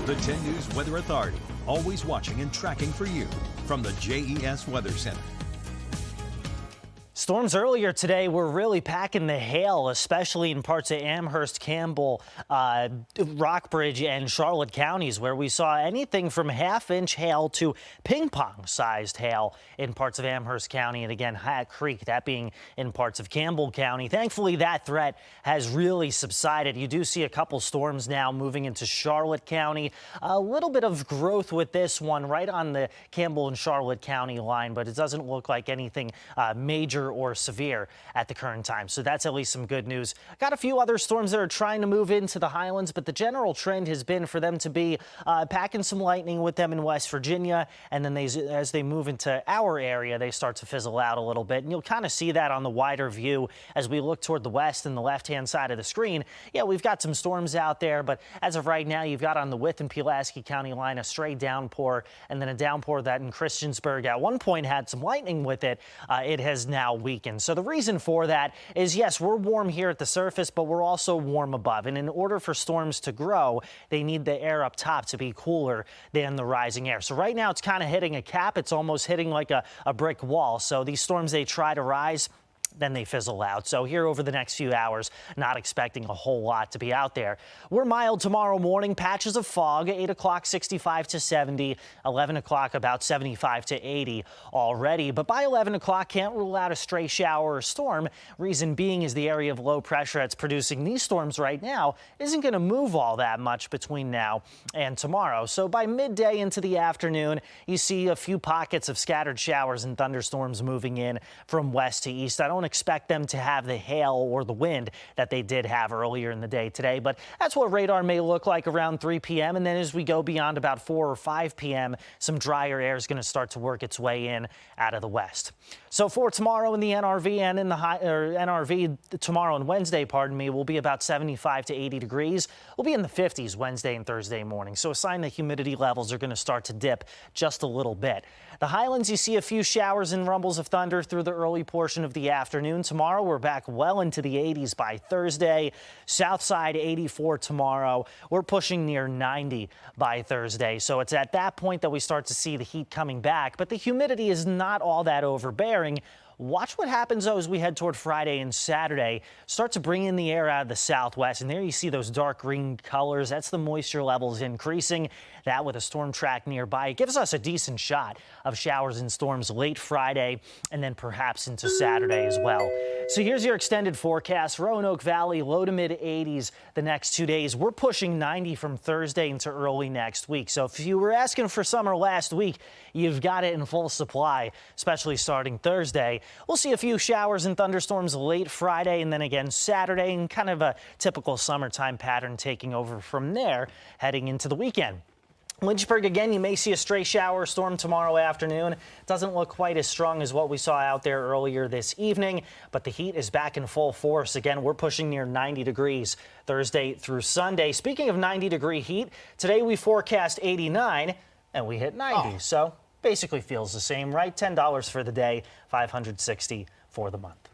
The 10 News Weather Authority, always watching and tracking for you from the JES Weather Center. Storms earlier today were really packing the hail, especially in parts of Amherst, Campbell, Rockbridge, and Charlotte counties, where we saw anything from half-inch hail to ping-pong-sized hail in parts of Amherst County, and again, Hat Creek, that being in parts of Campbell County. Thankfully, that threat has really subsided. You do see a couple storms now moving into Charlotte County. A little bit of growth with this one right on the Campbell and Charlotte County line, but it doesn't look like anything major or severe at the current time. So that's at least some good news. Got a few other storms that are trying to move into the Highlands, but the general trend has been for them to be packing some lightning with them in West Virginia. And then as they move into our area, they start to fizzle out a little bit. And you'll kind of see that on the wider view as we look toward the west and the left-hand side of the screen. Yeah, we've got some storms out there, but as of right now, you've got on the Wythe and Pulaski County line a stray downpour and then a downpour that in Christiansburg at one point had some lightning with it. It has now weakened. So the reason for that is, yes, we're warm here at the surface, but we're also warm above. And in order for storms to grow, they need the air up top to be cooler than the rising air. So right now it's kind of hitting a cap. It's almost hitting like a brick wall. So these storms, they try to rise, then they fizzle out. So here over the next few hours, not expecting a whole lot to be out there. We're mild tomorrow morning, patches of fog, 8 o'clock 65 to 70, 11 o'clock about 75 to 80 already. But by 11 o'clock, can't rule out a stray shower or storm. Reason being is the area of low pressure that's producing these storms right now isn't going to move all that much between now and tomorrow. So by midday into the afternoon, you see a few pockets of scattered showers and thunderstorms moving in from west to east. I don't expect them to have the hail or the wind that they did have earlier in the day today, but that's what radar may look like around 3 p.m. And then as we go beyond about 4 or 5 p.m., some drier air is going to start to work its way in out of the west. So for tomorrow in the NRV and in the NRV tomorrow and Wednesday, we'll be about 75 to 80 degrees. We'll be in the 50s Wednesday and Thursday morning. So a sign that humidity levels are going to start to dip just a little bit. The Highlands, you see a few showers and rumbles of thunder through the early portion of the afternoon. Tomorrow, we're back well into the 80s by Thursday. South side, 84 tomorrow. We're pushing near 90 by Thursday. So it's at that point that we start to see the heat coming back. But the humidity is not all that overbearing. Watch what happens, though, as we head toward Friday and Saturday. Start to bring in the air out of the southwest, and there you see those dark green colors. That's the moisture levels increasing. That with a storm track nearby, it gives us a decent shot of showers and storms late Friday and then perhaps into Saturday as well. So here's your extended forecast. Roanoke Valley, low to mid 80s the next 2 days. We're pushing 90 from Thursday into early next week. So if you were asking for summer last week, you've got it in full supply, especially starting Thursday. We'll see a few showers and thunderstorms late Friday and then again Saturday, and kind of a typical summertime pattern taking over from there heading into the weekend. Lynchburg, again, you may see a stray shower or storm tomorrow afternoon. Doesn't look quite as strong as what we saw out there earlier this evening, but the heat is back in full force. Again, we're pushing near 90 degrees Thursday through Sunday. Speaking of 90-degree heat, today we forecast 89 and we hit 90. So basically feels the same, right? $10 for the day, $560 for the month.